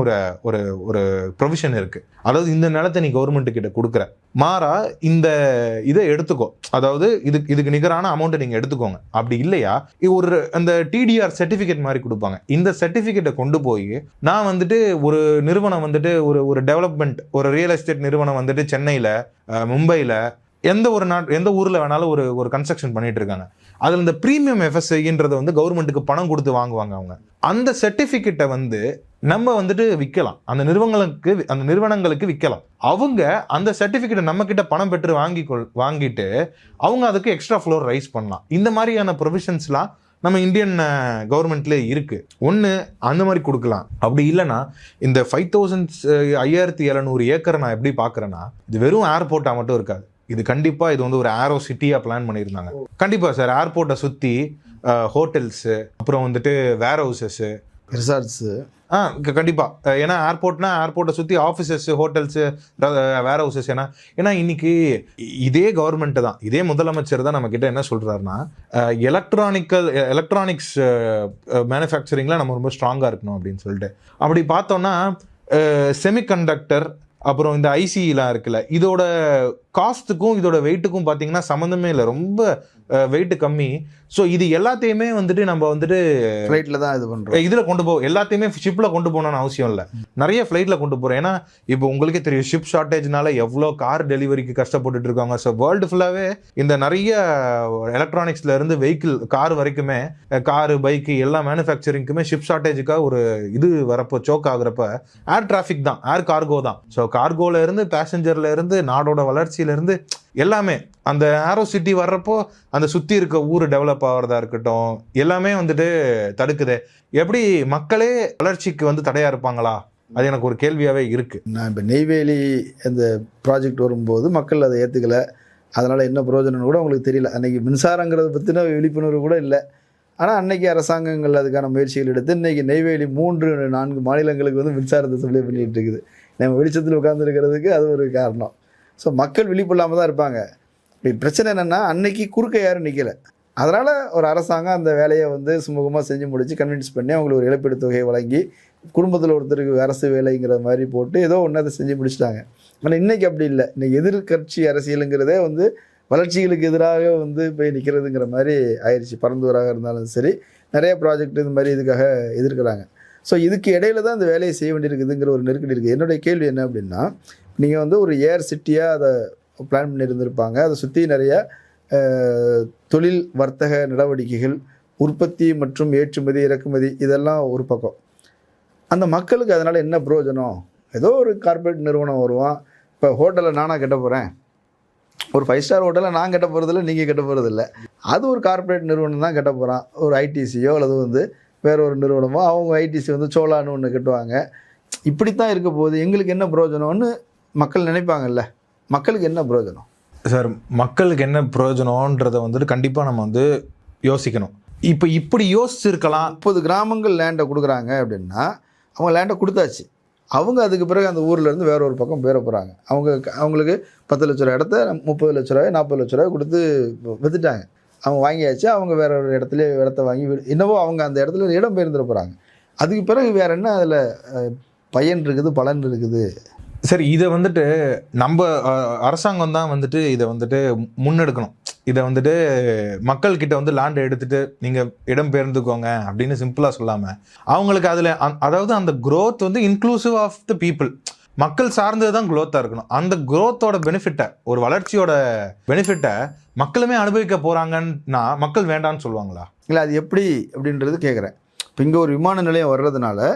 ஒரு ப்ரொவிஷன் இருக்குது. அதாவது இந்த நிலத்தை நீ கவர்மெண்ட்டு கிட்ட கொடுக்குற மாறா இந்த இதை எடுத்துக்கோ, அதாவது இதுக்கு நிகரான அமௌண்ட்டை நீங்கள் எடுத்துக்கோங்க. அப்படி இல்லையா அந்த டிடிஆர் சர்டிஃபிகேட் மாதிரி கொடுப்பாங்க. இந்த சர்டிஃபிகேட்டை கொண்டு போய் நான் வந்துட்டு ஒரு நிறுவனம் வந்துட்டு ஒரு டெவலப்மெண்ட், ஒரு ரியல் எஸ்டேட் நிறுவனம் வந்துட்டு சென்னையில், மும்பையில், எந்த ஊரில் வேணாலும் ஒரு கன்ஸ்ட்ரக்ஷன் பண்ணிட்டு இருக்காங்க. அதில் இந்த ப்ரீமியம் எஃப்எஸ்ஐன்றதை வந்து கவர்மெண்ட்டுக்கு பணம் கொடுத்து வாங்குவாங்க அவங்க. அந்த சர்டிஃபிகேட்டை வந்து நம்ம வந்துட்டு விற்கலாம், அந்த நிறுவனங்களுக்கு விற்கலாம். அவங்க அந்த சர்டிஃபிகேட்டை நம்ம கிட்ட பணம் பெற்று வாங்கிட்டு அவங்க அதுக்கு எக்ஸ்ட்ரா ஃப்ளோர் ரைஸ் பண்ணலாம். இந்த மாதிரியான ப்ரொவிஷன்ஸ்லாம் நம்ம இந்தியன் கவர்மெண்ட்லேயே இருக்கு. ஒன்று அந்த மாதிரி கொடுக்கலாம். அப்படி இல்லைன்னா இந்த 5700 ஏக்கரை நான் எப்படி பார்க்குறேன்னா, இது வெறும் ஏர்போர்ட்டாக மட்டும் இருக்காது. இது கண்டிப்பாக இது வந்து ஒரு ஏரோ சிட்டியாக பிளான் பண்ணியிருந்தாங்க. கண்டிப்பாக சார், ஏர்போர்ட்டை சுற்றி ஹோட்டல்ஸு, அப்புறம் வந்துட்டு வேர் ஹவுசஸ்ஸு, ரிசார்ட்ஸு, கண்டிப்பாக. ஏன்னா ஏர்போர்ட்டை சுற்றி ஆஃபீஸஸ், ஹோட்டல்ஸு, வேர் ஹவுசஸ். ஏன்னா இன்னைக்கு இதே கவர்மெண்ட்டு தான், இதே முதலமைச்சர் தான் நம்ம கிட்ட என்ன சொல்கிறாருன்னா, எலக்ட்ரானிக்ஸ் மேனுஃபேக்சரிங்கில் நம்ம ரொம்ப ஸ்ட்ராங்காக இருக்கணும் அப்படின்னு சொல்லிட்டு. அப்படி பார்த்தோன்னா செமிகண்டக்டர், அப்புறம் இந்த ஐசிலாம் இருக்குல்ல, இதோட காஸ்ட்டுக்கும் இதோட வெயிட்டுக்கும் பார்த்தீங்கன்னா சம்மந்தமே இல்லை, ரொம்ப வெயிட் கம்மி. ஸோ இது எல்லாத்தையுமே வந்துட்டு நம்ம வந்துட்டு ஃப்ளைட்டில் தான் இது பண்ணுறோம். இதில் கொண்டு எல்லாத்தையுமே ஷிப்பில் கொண்டு போகணும்னு அவசியம் இல்லை, நிறைய ஃப்ளைட்டில் கொண்டு போகிறோம். ஏன்னா இப்போ உங்களுக்கே தெரியும், ஷிப் ஷார்ட்டேஜ்னால எவ்வளோ கார் டெலிவரிக்கு கஷ்டப்பட்டுட்டு இருக்காங்க. ஸோ வேர்ல்டு ஃபுல்லாகவே இந்த நிறைய எலக்ட்ரானிக்ஸ்ல இருந்து வெஹிக்கிள், கார் வரைக்குமே, காரு, பைக்கு எல்லா மேனுஃபேக்சரிங்க்குமே ஷிப் ஷார்ட்டேஜுக்காக ஒரு இது வரப்போ, சோக் ஆகுறப்ப ஏர் டிராஃபிக் தான், ஏர் கார்கோ தான். ஸோ கார்கோல இருந்து, பேசஞ்சர்ல இருந்து, நாடோட வளர்ச்சியில இருந்து எல்லாமே அந்த ஏரோ சிட்டி வர்றப்போ அந்த சுற்றி இருக்க ஊர் டெவலப் ஆகிறதா இருக்கட்டும், எல்லாமே வந்துட்டு தடுக்குது. எப்படி மக்களே வளர்ச்சிக்கு வந்து தடையாக இருப்பாங்களா? அது எனக்கு ஒரு கேள்வியாகவே இருக்குது. நான் இப்போ நெய்வேலி அந்த ப்ராஜெக்ட் வரும்போது மக்கள் அதை ஏற்றுக்கலை, அதனால் என்ன பிரயோஜனம்னு கூட அவங்களுக்கு தெரியல. அன்றைக்கி மின்சாரங்கிறத பற்றின விழிப்புணர்வு கூட இல்லை. ஆனால் அன்றைக்கி அரசாங்கங்கள் அதுக்கான முயற்சிகள் எடுத்து இன்றைக்கி நெய்வேலி 3-4 மாநிலங்களுக்கு வந்து மின்சாரத்தை சப்ளை பண்ணிகிட்டு இருக்குது. நம்ம வெளிச்சத்தில் உட்காந்துருக்கிறதுக்கு அது ஒரு காரணம். ஸோ மக்கள் விழிப்பு இல்லாமல் தான் இருப்பாங்க. இப்படி பிரச்சனை என்னென்னா, அன்னைக்கு குறுக்க யாரும் நிற்கலை. அதனால் ஒரு அரசாங்கம் அந்த வேலையை வந்து சுமூகமாக செஞ்சு முடித்து கன்வின்ஸ் பண்ணி அவங்களுக்கு ஒரு இழப்பீடு தொகையை வழங்கி, குடும்பத்தில் ஒருத்தருக்கு அரசு வேலைங்கிற மாதிரி போட்டு ஏதோ ஒன்று அதை செஞ்சு முடிச்சிட்டாங்க. ஆனால் இன்றைக்கி அப்படி இல்லை. இன்றைக்கி எதிர்கட்சி அரசியலுங்கிறதே வந்து வளர்ச்சிகளுக்கு எதிராக வந்து போய் நிற்கிறதுங்கிற மாதிரி ஆயிடுச்சு. பரந்தூராக இருந்தாலும் சரி, நிறைய ப்ராஜெக்ட் இது மாதிரி இதுக்காக எதிர்க்கிறாங்க. ஸோ இதுக்கு இடையில தான் இந்த வேலையை செய்ய வேண்டியிருக்குதுங்கிற ஒரு நெருக்கடி இருக்குது. என்னுடைய கேள்வி என்ன அப்படின்னா, நீங்கள் வந்து ஒரு ஏர் சிட்டியாக அதை பிளான் பண்ணியிருந்திருப்பாங்க. அதை சுற்றி நிறைய தொழில் வர்த்தக நடவடிக்கைகள், உற்பத்தி மற்றும் ஏற்றுமதி, இறக்குமதி, இதெல்லாம் ஒரு பக்கம். அந்த மக்களுக்கு அதனால் என்ன பிரயோஜனம்? ஏதோ ஒரு கார்ப்பரேட் நிறுவனம் வருவான். இப்போ ஹோட்டலை நானாக கட்ட போகிறேன், ஒரு 5 ஸ்டார் ஹோட்டலை நான் கட்ட போகிறதில்ல, நீங்கள் கட்ட போகிறதில்ல, அது ஒரு கார்ப்பரேட் நிறுவனம் தான் கட்ட போகிறான். ஒரு ஐடிசியோ அல்லது வந்து வேற ஒரு நிறுவனமோ, அவங்க ஐடிசி வந்து சோலான்னு ஒன்று கட்டுவாங்க. இப்படித்தான் இருக்க போகுது, எங்களுக்கு என்ன பிரயோஜனம்னு மக்கள் நினைப்பாங்கல்ல. மக்களுக்கு என்ன பிரயோஜனம் சார்? மக்களுக்கு என்ன பிரயோஜனம்ன்றதை வந்துட்டு கண்டிப்பாக நம்ம வந்து யோசிக்கணும். இப்போ இப்படி யோசிச்சிருக்கலாம். 30 கிராமங்கள் லேண்டை கொடுக்குறாங்க அப்படின்னா, அவங்க லேண்டை கொடுத்தாச்சு. அவங்க அதுக்கு பிறகு அந்த ஊர்லேருந்து வேற ஒரு பக்கம் போயிட போகிறாங்க. அவங்களுக்கு 10 லட்ச ரூபா இடத்த 30 லட்ச ரூபாய் 40 லட்ச ரூபாய் கொடுத்து விற்றுட்டாங்க. அவங்க வாங்கியாச்சு. அவங்க வேற ஒரு இடத்த வாங்கி என்னவோ அவங்க அந்த இடத்துல இடம் பெயர்ந்துட போகிறாங்க. அதுக்கு பிறகு வேற என்ன அதில் பயன் இருக்குது, பலன் இருக்குது? சரி, இதை வந்துட்டு நம்ம அரசாங்கம் தான் வந்துட்டு இதை வந்துட்டு முன்னெடுக்கணும். இதை வந்துட்டு மக்கள்கிட்ட வந்து லேண்டை எடுத்துட்டு நீங்கள் இடம் பெயர்ந்துக்கோங்க அப்படின்னு சிம்பிளாக சொல்லாமல், அவங்களுக்கு அதில் அதாவது அந்த growth வந்து இன்க்ளூசிவ் ஆஃப் த பீப்புள், மக்கள் சார்ந்தது தான் க்ரோத்தாக இருக்கணும். அந்த க்ரோத்தோட பெனிஃபிட்டை, ஒரு வளர்ச்சியோட பெனிஃபிட்டை மக்களுமே அனுபவிக்க போகிறாங்கன்னா மக்கள் வேண்டான்னு சொல்லுவாங்களா? இல்லை, அது எப்படி அப்படின்றது கேட்குறேன். இப்போ இங்கே ஒரு விமான நிலையம் வர்றதுனால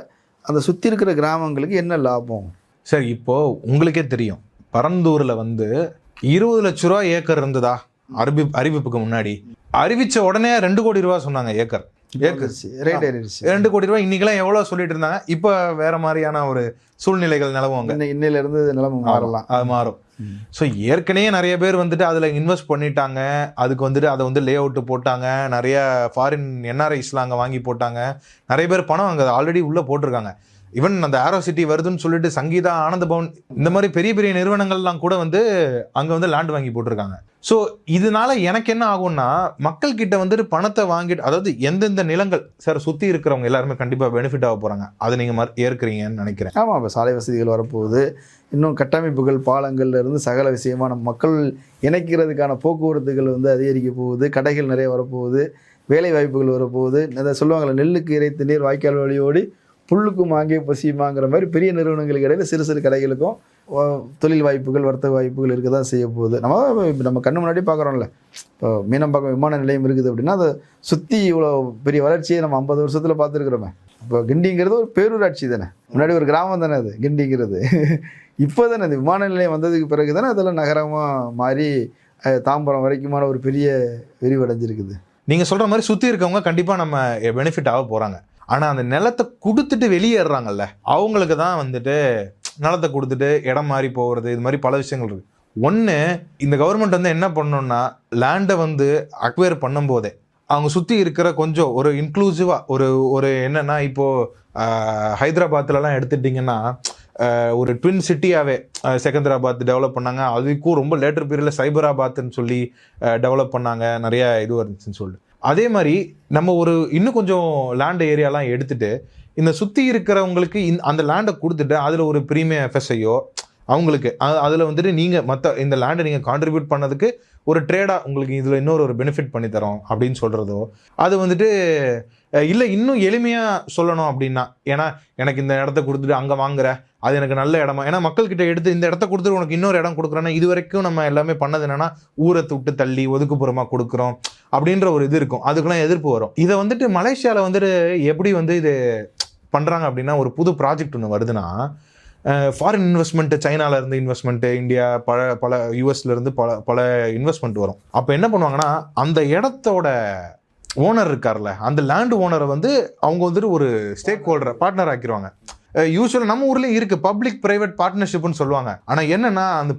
அந்த சுற்றி இருக்கிற கிராமங்களுக்கு என்ன லாபம்? சரி, இப்போது உங்களுக்கே தெரியும், பரந்தூரில் வந்து 20 லட்ச ரூபா ஏக்கர் இருந்ததா அறிவிப்புக்கு முன்னாடி? அறிவிச்ச உடனே 2 கோடி ரூபா சொன்னாங்க ஏக்கர். ரேட் ஏறிடுச்சு 2 கோடி ரூபாய். இன்னைக்கெல்லாம் எவ்வளோ சொல்லிட்டு இருந்தாங்க, இப்போ வேற மாதிரியான ஒரு சூழ்நிலைகள் நிலவுவாங்க. இன்னையிலிருந்து நிலைமை மாறலாம், அது மாறும். ஸோ ஏற்கனவே நிறைய பேர் வந்துட்டு அதில் இன்வெஸ்ட் பண்ணிட்டாங்க. அதுக்கு வந்துட்டு அதை வந்து லே அவுட்டு போட்டாங்க. நிறைய ஃபாரின் என்ஆர்ஐஸ்லாம் அங்கே வாங்கி போட்டாங்க. நிறைய பேர் பணம் அங்கே ஆல்ரெடி உள்ளே போட்டிருக்காங்க. ஈவன் அந்த ஏரோ சிட்டி வருதுன்னு சொல்லிட்டு சங்கீதா, ஆனந்த பவன், இந்த மாதிரி பெரிய பெரிய நிறுவனங்கள்லாம் கூட வந்து அங்கே வந்து லேண்ட் வாங்கி போட்டிருக்காங்க. ஸோ இதனால எனக்கு என்ன ஆகும்னா, மக்கள் கிட்ட வந்துட்டு பணத்தை வாங்கிட்டு, அதாவது எந்தெந்த நிலங்கள் சார் சுற்றி இருக்கிறவங்க எல்லாருமே கண்டிப்பாக பெனிஃபிட் ஆக போகிறாங்க. அதை நீங்கள் ஏற்கிறீங்கன்னு நினைக்கிறேன். ஆமாம், இப்போ சாலை வசதிகள் வரப்போகுது, இன்னும் கட்டமைப்புகள், பாலங்கள்ல இருந்து சகல விஷயமான மக்கள் இணைக்கிறதுக்கான போக்குவரத்துகள் வந்து அதிகரிக்க போகுது, கடைகள் நிறைய வரப்போகுது, வேலை வாய்ப்புகள் வரப்போகுது. அதை சொல்லுவாங்கள்ல, நெல்லுக்கு இறைத்த நீர் வாய்க்கால் வழியோடி புல்லுக்கும் வாங்கி பசியுமாங்கிற மாதிரி பெரிய நிறுவனங்களுக்கு இடையில சிறு சிறு கடைகளுக்கும் தொழில் வாய்ப்புகள் வர்த்தக வாய்ப்புகள் இருக்க தான் செய்ய போகுது. நம்ம கண்ணு முன்னாடி பார்க்குறோம்ல, இப்போ மீனம்பாக்கம் விமான நிலையம் இருக்குது அப்படின்னா அதை சுற்றி இவ்வளோ பெரிய வளர்ச்சியை நம்ம 50 வருஷத்தில் பார்த்துருக்குறோமே. இப்போ கிண்டிங்கிறது ஒரு பேரூராட்சி தானே, முன்னாடி ஒரு கிராமம் தானே அது கிண்டிங்கிறது. இப்போ தானே அது விமான நிலையம் வந்ததுக்கு பிறகு தானே அதெல்லாம் நகரமாக மாறி தாம்பரம் வரைக்குமான ஒரு பெரிய விரிவடைஞ்சிருக்குது. நீங்கள் சொல்கிற மாதிரி சுற்றி இருக்கவங்க கண்டிப்பாக நம்ம பெனிஃபிட் ஆக போகிறாங்க. ஆனால் அந்த நிலத்தை கொடுத்துட்டு வெளியேறாங்கல்ல, அவங்களுக்கு தான் வந்துட்டு நிலத்தை கொடுத்துட்டு இடம் மாறி போகிறது, இது மாதிரி பல விஷயங்கள் இருக்குது. ஒன்று, இந்த கவர்மெண்ட் வந்து என்ன பண்ணணும்னா லேண்டை வந்து அக்வயர் பண்ணும்போதே அவங்க சுற்றி இருக்கிற கொஞ்சம் ஒரு இன்க்ளூசிவாக ஒரு என்னென்னா, இப்போது ஹைதராபாத்லலாம் எடுத்துட்டிங்கன்னா ஒரு ட்வின் சிட்டியாகவே செகந்திராபாத் டெவலப் பண்ணாங்க. அதுக்கும் ரொம்ப லேட்டர் பீரியடில் சைபராபாத்னு சொல்லி டெவலப் பண்ணாங்க, நிறையா இது இருந்துச்சுன்னு சொல்லிட்டு. அதே மாதிரி நம்ம ஒரு இன்னும் கொஞ்சம் லேண்ட் ஏரியாலாம் எடுத்துகிட்டு இந்த சுற்றி இருக்கிறவங்களுக்கு அந்த லேண்டை கொடுத்துட்டு அதில் ஒரு ப்ரீமியம் எஃப்எஸ்ஐயோ அவங்களுக்கு அதில் வந்துட்டு நீங்கள் மற்ற இந்த லேண்டை நீங்கள் கான்ட்ரிபியூட் பண்ணதுக்கு ஒரு ட்ரேடாக உங்களுக்கு இதில் இன்னொரு பெனிஃபிட் பண்ணித்தரோம் அப்படின்னு சொல்கிறதோ, அது வந்துட்டு இல்லை இன்னும் எளிமையாக சொல்லணும் அப்படின்னா, ஏன்னா எனக்கு இந்த இடத்த கொடுத்துட்டு அங்கே வாங்குற அது எனக்கு நல்ல இடமா, ஏன்னா மக்கள்கிட்ட எடுத்து இந்த இடத்த கொடுத்துட்டு உனக்கு இன்னொரு இடம் கொடுக்குறேன்னா, இது வரைக்கும் நம்ம எல்லாமே பண்ணது என்னன்னா ஊரை விட்டு தள்ளி ஒதுக்குப்புறமாக கொடுக்குறோம் அப்படின்ற ஒரு இது இருக்கும். அதுக்கெல்லாம் எதிர்ப்பு வரும். இதை வந்துட்டு மலேசியாவில் வந்துட்டு எப்படி வந்து இது பண்ணுறாங்க அப்படின்னா, ஒரு புது ப்ராஜெக்ட் ஒன்று வருதுன்னா, ஃபாரின் இன்வெஸ்ட்மெண்ட்டு, சைனாலேருந்து இன்வெஸ்ட்மெண்ட்டு, இந்தியா பல யூஎஸ்லேருந்து பல இன்வெஸ்ட்மெண்ட் வரும். அப்போ என்ன பண்ணுவாங்கன்னா, அந்த இடத்தோட ஓனர் இருக்கார்ல, அந்த லேண்ட் ஓனரை வந்து அவங்க வந்துட்டு ஒரு ஸ்டேக் ஹோல்டரை பார்ட்னர் ஆக்கிடுவாங்க. யூஸ்வலாக நம்ம ஊர்லேயும் இருக்குது பப்ளிக் ப்ரைவேட் பார்ட்னர்ஷிப்னு சொல்லுவாங்க. ஆனால் என்னென்னா அந்த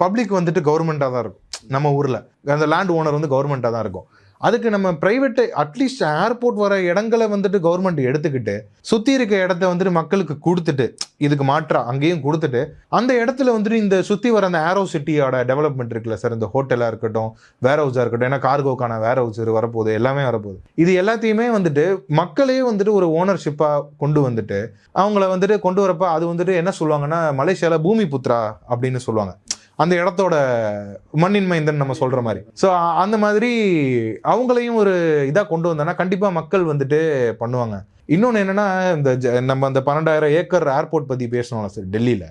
பப்ளிக் வந்துட்டு கவர்மெண்ட்டாக தான் இருக்கும். நம்ம ஊரில் அந்த லேண்ட் ஓனர் வந்து கவர்மெண்ட்டாக தான் இருக்கும். அதுக்கு நம்ம ப்ரைவேட்டு அட்லீஸ்ட் ஏர்போர்ட் வர இடங்களை வந்துட்டு கவர்மெண்ட் எடுத்துக்கிட்டு சுற்றி இருக்க இடத்த வந்துட்டு மக்களுக்கு கொடுத்துட்டு, இதுக்கு மாற்றா அங்கேயும் கொடுத்துட்டு, அந்த இடத்துல வந்துட்டு இந்த சுற்றி வர அந்த ஏரோ சிட்டியோட டெவலப்மெண்ட் இருக்குல்ல சார், இந்த ஹோட்டலாக இருக்கட்டும், வேர் ஹவுஸாக இருக்கட்டும், ஏன்னா கார்கோக்கான வேர் ஹவுஸ் வரப்போகுது, எல்லாமே வரப்போகுது. இது எல்லாத்தையுமே வந்துட்டு மக்களே வந்துட்டு ஒரு ஓனர்ஷிப்பாக கொண்டு வந்துட்டு அவங்கள வந்துட்டு கொண்டு வரப்போ அது வந்துட்டு என்ன சொல்லுவாங்கன்னா, மலேசியாவில் பூமி புத்ரா அப்படின்னு சொல்லுவாங்க, அந்த இடத்தோட மண்ணின் மைந்தன் நம்ம சொல்ற மாதிரி. ஸோ அந்த மாதிரி அவங்களையும் ஒரு இதாக கொண்டு வந்தோன்னா கண்டிப்பாக மக்கள் வந்துட்டு பண்ணுவாங்க. இன்னொன்று என்னன்னா, இந்த நம்ம அந்த 12,000 ஏக்கர் ஏர்போர்ட் பற்றி பேசணும்ல சார், டெல்லியில்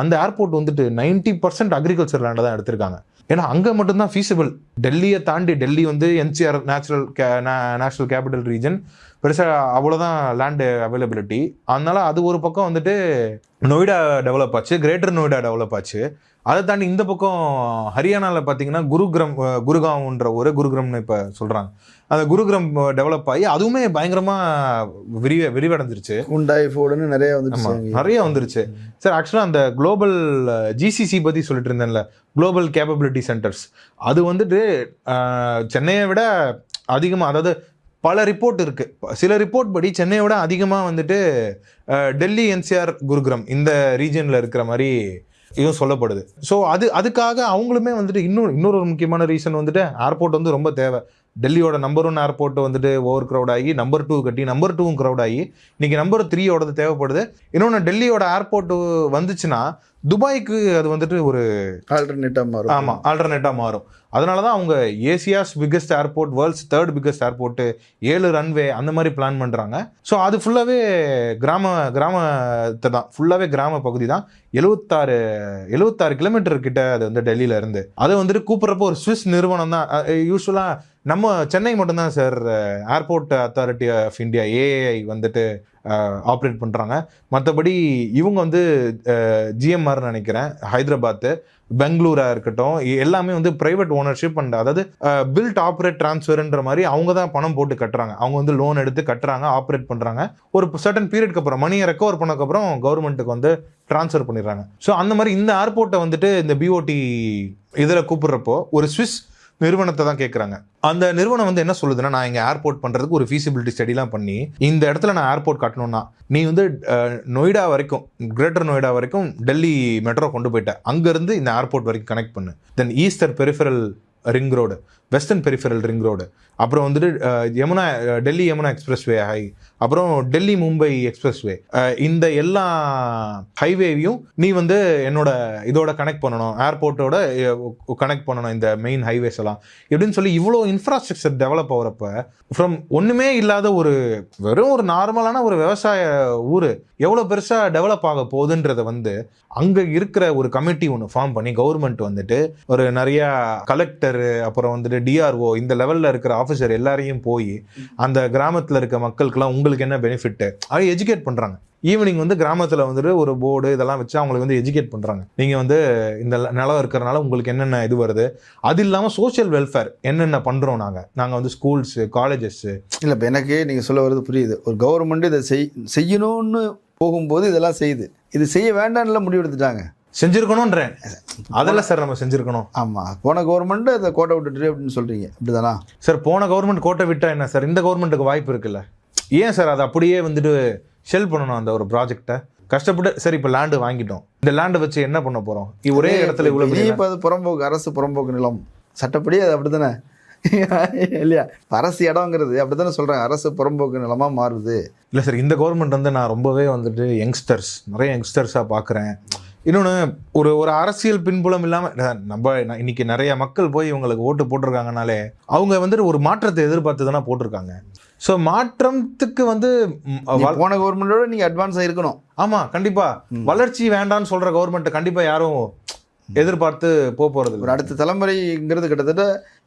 அந்த ஏர்போர்ட் வந்துட்டு 90% அக்ரிகல்ச்சர் லேண்டை தான் எடுத்திருக்காங்க. ஏன்னா அங்கே மட்டும்தான் ஃபீஸிபிள். டெல்லியை தாண்டி, டெல்லி வந்து NCR நேஷனல் கேபிட்டல் ரீஜன், பெருசாக அவ்வளோதான் லேண்டு அவைலபிலிட்டி. அதனால அது ஒரு பக்கம் வந்துட்டு நொய்டா டெவலப் ஆச்சு, கிரேட்டர் நொய்டா டெவலப் ஆச்சு. அதை தாண்டி இந்த பக்கம் ஹரியானாவில் பார்த்தீங்கன்னா குருகாவ்ன்ற ஒரு குருகிரம்னு இப்போ சொல்கிறாங்க, அந்த குருகிரம் டெவலப் ஆகி அதுவுமே பயங்கரமாக விரிவடைஞ்சிருச்சு. ஹுண்டாய் ஃபோர்டுன்னு நிறைய வந்துருச்சு சார். ஆக்சுவலாக அந்த குளோபல் GCC பற்றி சொல்லிட்டு இருந்தேன்ல, குளோபல் கேப்பபிலிட்டி சென்டர்ஸ், அது வந்துட்டு சென்னையை விட அதிகமாக, அதாவது பல ரிப்போர்ட் இருக்குது. சில ரிப்போர்ட் படி சென்னையை விட அதிகமாக வந்துட்டு டெல்லி, NCR, குருகிரம் இந்த ரீஜனில் இருக்கிற மாதிரி இதுவும் சொல்லப்படுது. ஸோ அதுக்காக அவங்களுமே வந்துட்டு இன்னொரு முக்கியமான ரீசன் வந்துட்டு ஏர்போர்ட் வந்து ரொம்ப தேவை. டெல்லியோட நம்பர் 1 ஏர்போர்ட் வந்துட்டு ஓவர் க்ரௌட் ஆகி நம்பர் 2 கட்டி நம்பர் 2 க்ரௌட் ஆகி இன்னைக்கு நம்பர் 3 தேவைப்படுது. இன்னொன்று, டெல்லியோட ஏர்போர்ட் வந்துச்சுன்னா துபாய்க்கு அது வந்துட்டு ஒரு ஆல்டர்னேட்டாக மாறும். ஆமாம், ஆல்டர்னேட்டாக மாறும். அதனால தான் அவங்க Asia's biggest airport, world's 3rd biggest airport, 7 runway அந்த மாதிரி பிளான் பண்ணுறாங்க. ஸோ அது ஃபுல்லாகவே கிராமத்தை தான், ஃபுல்லாகவே கிராம பகுதி தான். 76 கிலோமீட்டர் கிட்ட அது வந்து டெல்லியில இருந்து. அதை வந்துட்டு கூப்பிட்றப்போ ஒரு ஸ்விஸ் நிறுவனம் தான். யூஸ்வலாக நம்ம சென்னை மட்டும்தான் sir airport authority of India AAI வந்துட்டு ஆப்ரேட் பண்ணுறாங்க. மற்றபடி இவங்க வந்து GMRன்னு நினைக்கிறேன், ஹைதராபாத்து, பெங்களூராக இருக்கட்டும், எல்லாமே வந்து ப்ரைவேட் ஓனர்ஷிப் அண்ட் அதாவது பில்ட் ஆப்ரேட் டிரான்ஸ்ஃபர்ன்ற மாதிரி அவங்க தான் பணம் போட்டு கட்டுறாங்க. அவங்க வந்து லோன் எடுத்து கட்டுறாங்க, ஆப்ரேட் பண்ணுறாங்க. ஒரு சர்டன் பீரியட்க்கு அப்புறம் மணியை ரெக்கவர் பண்ணக்கப்புறம் கவர்மெண்ட்டுக்கு வந்து ட்ரான்ஸ்ஃபர் பண்ணிடுறாங்க. ஸோ அந்த மாதிரி இந்த ஏர்போர்ட்டை வந்துட்டு இந்த BOT இதில் கூப்பிட்றப்போ ஒரு ஸ்விஸ் நிறுவனத்தை தான் கேட்குறாங்க. அந்த நிறுவனம் வந்து என்ன சொல்லுதுன்னா, நான் இங்கே ஏர்போர்ட் பண்ணுறதுக்கு ஒரு ஃபீசிபிலிட்டி ஸ்டடிலாம் பண்ணி இந்த இடத்துல நான் ஏர்போர்ட் கட்டணும்னா நீ வந்து நொய்டா வரைக்கும், கிரேட்டர் நொய்டா வரைக்கும் டெல்லி மெட்ரோ கொண்டு போயிட்டேன், அங்கேருந்து இந்த ஏர்போர்ட் வரைக்கும் கனெக்ட் பண்ணு. Then eastern peripheral ring road, western peripheral ring road, அப்புறம் வந்துட்டு டெல்லி யமுனா எக்ஸ்பிரஸ் வே ஹை, அப்புறம் டெல்லி மும்பை எக்ஸ்பிரஸ்வே, இந்த எல்லா ஹைவேவையும் நீ வந்து என்னோட இதோட கனெக்ட் பண்ணணும், ஏர்போர்ட்டோட கனெக்ட் பண்ணணும், இந்த மெயின் ஹைவேஸ் எல்லாம் எப்படின்னு சொல்லி இவ்வளோ இன்ஃப்ராஸ்ட்ரக்சர் டெவலப் ஆகிறப்ப ஃப்ரம் ஒன்றுமே இல்லாத வெறும் ஒரு நார்மலான ஒரு விவசாய ஊர் எவ்வளோ பெருசாக டெவலப் ஆக போகுதுன்றத வந்து அங்கே இருக்கிற ஒரு கமிட்டி ஒன்று ஃபார்ம் பண்ணி கவர்மெண்ட் வந்துட்டு ஒரு நிறையா கலெக்டரு, அப்புறம் வந்துட்டு டிஆர்ஓ, இந்த லெவலில் இருக்கிற ஆஃபீஸர் எல்லாரையும் போய் அந்த கிராமத்தில் இருக்க மக்களுக்கெல்லாம் உங்களுக்கு என்ன பெனிஃபிட்டு அதை எஜுகேட் பண்ணுறாங்க. ஈவினிங் வந்து கிராமத்தில் வந்துட்டு ஒரு போர்டு இதெல்லாம் வச்சு அவங்களுக்கு வந்து எஜுகேட் பண்ணுறாங்க. நீங்கள் வந்து இந்த நிலம் இருக்கிறனால உங்களுக்கு என்னென்ன இது வருது, அது இல்லாமல் சோஷியல் வெல்ஃபேர் என்னென்ன பண்ணுறோம் நாங்கள் வந்து ஸ்கூல்ஸு, காலேஜஸ்ஸு. இல்லை, இப்போ எனக்கு நீங்கள் சொல்ல வருது புரியுது. ஒரு கவர்மெண்ட் இதை செய்யணும்னு போகும்போது இதெல்லாம் செய்யுது, இது செய்ய வேண்டாம்ல முடிவு எடுத்துட்டாங்க. செஞ்சுருக்கணுன்றேன், அதெல்லாம் சார் நம்ம செஞ்சுருக்கணும். ஆமாம், போன கவர்மெண்ட் அதை கோட்டை விட்டுட்டு அப்படின்னு சொல்கிறீங்க, இப்படிதானா சார்? போன கவர்மெண்ட் கோட்டை விட்டா என்ன சார், இந்த கவர்மெண்ட்டுக்கு வாய்ப்பு இருக்குல்ல. ஏன் சார் அதை அப்படியே வந்துட்டு ஷெல் பண்ணணும் அந்த ஒரு ப்ராஜெக்டை? கஷ்டப்பட்டு சரி இப்போ லேண்டு வாங்கிட்டோம், இந்த லேண்டை வச்சு என்ன பண்ண போகிறோம்? ஒரே இடத்துல இவ்வளோ இப்போ அது புறம்போக்கு, அரசு புறம்போக்கு நிலம் சட்டப்படி அது அப்படி தானே இல்லையா? அரசு இடங்கிறது அப்படி தானே சொல்கிறாங்க, அரசு புறம்போக்கு நிலமாக மாறுது. இல்லை சார், இந்த கவர்மெண்ட் வந்து நான் ரொம்பவே வந்துட்டு நிறைய யங்ஸ்டர்ஸாக பார்க்குறேன். இன்னொன்று ஒரு அரசியல் பின்புலம் இல்லாமல் நம்ம இன்னைக்கு நிறைய மக்கள் போய் இவங்களுக்கு ஓட்டு போட்டிருக்காங்கனாலே அவங்க வந்துட்டு ஒரு மாற்றத்தை எதிர்பார்த்து தானே போட்டிருக்காங்க. ஸோ மாற்றத்துக்கு வந்து போன கவர்மெண்டோட நீங்கள் அட்வான்ஸாக இருக்கணும். ஆமாம், கண்டிப்பாக வளர்ச்சி வேண்டான்னு சொல்கிற கவர்மெண்ட்டை கண்டிப்பாக யாரும் எதிர்பார்த்து போகிறது. ஒரு அடுத்த தலைமுறைங்கிறது கிட்டத்தட்ட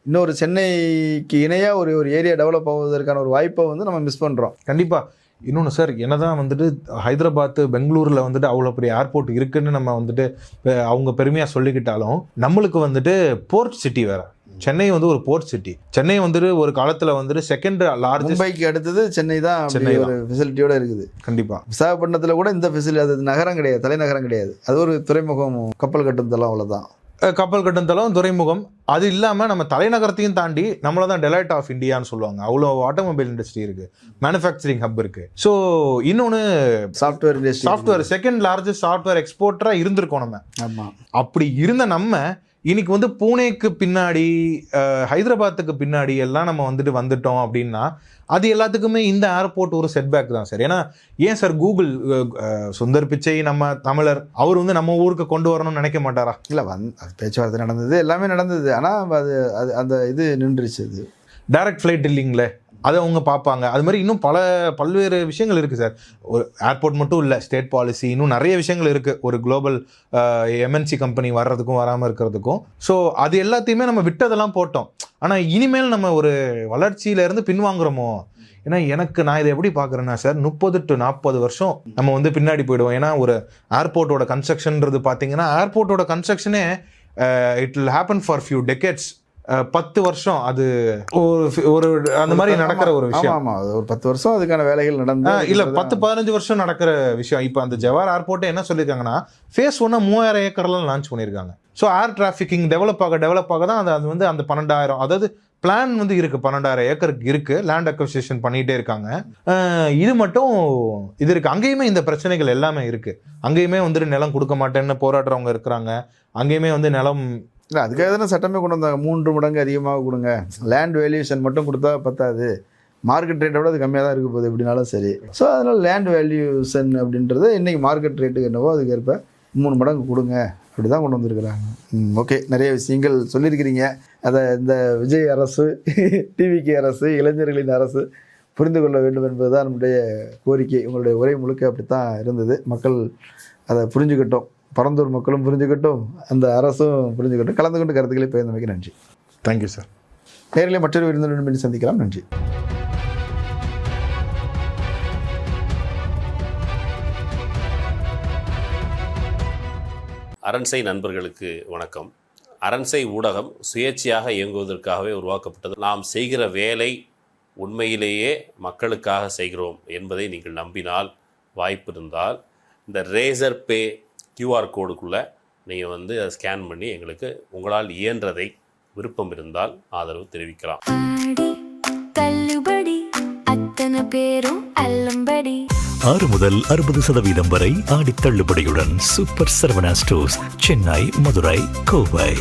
இன்னொரு சென்னைக்கு இணையாக ஒரு ஏரியா டெவலப் ஆகுவதற்கான ஒரு வாய்ப்பை வந்து நம்ம மிஸ் பண்ணுறோம். கண்டிப்பாக. இன்னொன்று சார், என்னதான் வந்துட்டு ஹைதராபாத், பெங்களூரில் வந்துட்டு அவ்வளோ பெரிய ஏர்போர்ட் இருக்குன்னு நம்ம வந்துட்டு அவங்க பெருமையாக சொல்லிக்கிட்டாலும் நம்மளுக்கு வந்துட்டு போர்ட் சிட்டி வேறு. சென்னை வந்து ஒரு போர்ட் சிட்டி. சென்னை வந்துட்டு ஒரு காலத்தில் வந்துட்டு செகண்ட் லார்ஜஸ்ட், மும்பைக்கு அடுத்தது சென்னை தான். சென்னை ஒரு ஃபெசிலிட்டியோட இருக்குது. கண்டிப்பாக. விசாகப்பட்டினத்தில் கூட இந்த ஃபெசிலிட்டி, அது நகரம் கிடையாது, தலைநகரம் கிடையாது, அது ஒரு துறைமுகம், கப்பல் கட்டும் தளம், அவ்வளோதான். கப்பல் கட்டும் தளம், துறைமுகம். அது இல்லாமல் நம்ம தலைநகரத்தையும் தாண்டி நம்மள தான் டெலைட் ஆஃப் இந்தியான்னு சொல்லுவாங்க. அவ்வளோ ஆட்டோமொபைல் இண்டஸ்ட்ரி இருக்குது, மேனுஃபேக்சரிங் ஹப் இருக்குது. ஸோ இன்னொன்று software industry, software second largest software எக்ஸ்போர்ட்டராக இருந்திருக்கோம் நம்ம. ஆமாம். அப்படி இருந்த நம்ம இன்னைக்கு வந்து பூனேக்கு பின்னாடி, ஹைதராபாத்துக்கு பின்னாடி எல்லாம் நம்ம வந்துட்டோம் அப்படின்னா அது எல்லாத்துக்குமே இந்த ஏர்போர்ட் ஒரு செட்பேக் தான் சார். ஏன் சார் கூகுள், சுந்தர் பிச்சை நம்ம தமிழர், அவர் வந்து நம்ம ஊருக்கு கொண்டு வரணும்னு நினைக்க மாட்டாரா? இல்லை, அது பேச்சுவார்த்தை நடந்தது, எல்லாமே நடந்தது. ஆனால் அது அந்த இது நின்றுச்சு. அது டைரக்ட் ஃப்ளைட் இல்லைங்களே, அதை அவங்க பார்ப்பாங்க. அது மாதிரி இன்னும் பல்வேறு விஷயங்கள் இருக்குது சார். ஒரு ஏர்போர்ட் மட்டும் இல்லை, ஸ்டேட் பாலிசி, இன்னும் நிறைய விஷயங்கள் இருக்குது ஒரு குளோபல் எம்என்சி கம்பெனி வர்றதுக்கும் வராமல் இருக்கிறதுக்கும். ஸோ அது எல்லாத்தையுமே நம்ம விட்டதெல்லாம் போட்டோம். ஆனால் இனிமேல் நம்ம ஒரு வளர்ச்சியிலேருந்து பின்வாங்குறோமோ? நான் இதை எப்படி பார்க்குறேன்னா சார், 30 to 40 வருஷம் நம்ம வந்து பின்னாடி போயிடுவோம். ஏன்னா ஒரு ஏர்போர்ட்டோட கன்ஸ்ட்ரக்ஷன்றது பார்த்தீங்கன்னா, ஏர்போர்ட்டோட கன்ஸ்ட்ரக்ஷனே it will happen for few decades. 10 வருஷம் அது ஒரு அந்த மாதிரி நடக்கிற ஒரு விஷயம். ஆமாம், ஒரு 10 வருஷம் அதுக்கான வேலைகள் நடந்து, இல்லை 10-15 வருஷம் நடக்கிற விஷயம். இப்போ அந்த ஜவார் ஏர்போர்ட்டை என்ன சொல்லியிருக்காங்கன்னா, ஃபேஸ் 1 3000 ஏக்கர்லாம் லான்ச் பண்ணியிருக்காங்க. ஸோ ஏர் டிராஃபிக்கிங் டெவலப் ஆக தான் அது வந்து அந்த 12,000, அதாவது பிளான் வந்து இருக்குது, 12,000 ஏக்கருக்கு இருக்குது, லேண்ட் அக்விசிஷன் பண்ணிகிட்டே இருக்காங்க. இது மட்டும் இது இருக்குது. அங்கேயுமே இந்த பிரச்சனைகள் எல்லாமே இருக்குது. அங்கேயுமே வந்துட்டு நிலம் கொடுக்க மாட்டேன்னு போராடுறவங்க இருக்கிறாங்க. அங்கேயுமே வந்து நிலம் இல்லை, அதுக்காக தானே சட்டமே கொண்டு வந்தாங்க, 3 மடங்கு அதிகமாக கொடுங்க. லேண்ட் வேல்யூஷன் மட்டும் கொடுத்தா பத்தாது, மார்க்கெட் ரேட்டை விட அது கம்மியாக தான் இருக்க போகுது எப்படினாலும் சரி. ஸோ அதனால் லேண்ட் வேல்யூஷன் அப்படின்றது இன்றைக்கி மார்க்கெட் ரேட்டுக்கு என்னவோ அதுக்கேற்ப 3 மடங்கு கொடுங்க, அப்படி தான் கொண்டு வந்திருக்கிறாங்க. ஓகே, நிறைய விஷயங்கள் சொல்லியிருக்கிறீங்க. அதை இந்த விஜய் அரசு, டிவிகே அரசு, இளைஞர்களின் அரசு புரிந்து கொள்ள வேண்டும் என்பது தான் நம்முடைய கோரிக்கை. உங்களுடைய உரை முழுக்க அப்படித்தான் இருந்தது. மக்கள் அதை புரிஞ்சுக்கிட்டோம், பரந்தூர் மக்களும் புரிஞ்சுக்கிட்டும், அந்த அரசும் புரிஞ்சுக்கிட்டும். கலந்து கொண்டு கருத்துக்களை பகிர்ந்தமைக்கு நன்றி. Thank you sir. நேரிலே மற்றொரு விருந்தினருடன் சந்திக்கலாம். நன்றி. அரண்சை நண்பர்களுக்கு வணக்கம். அரண்சை ஊடகம் சுயேட்சையாக இயங்குவதற்காகவே உருவாக்கப்பட்டது. நாம் செய்கிற வேலை உண்மையிலேயே மக்களுக்காக செய்கிறோம் என்பதை நீங்கள் நம்பினால், வாய்ப்பு இருந்தால் இந்த ரேசர் பே QR கோடுக்குள்ளே நீங்கள் வந்து அதை ஸ்கேன் பண்ணி எங்களுக்கு உங்களால் இயன்றதை விருப்பம் இருந்தால் ஆதரவு தெரிவிக்கலாம். தள்ளுபடி அத்தனை பேரும் அல்லம்படி. 6 முதல் 60% வரை ஆடி தள்ளுபடியுடன் சூப்பர் சரவணா ஸ்டோர்ஸ், சென்னை, மதுரை, கோவை.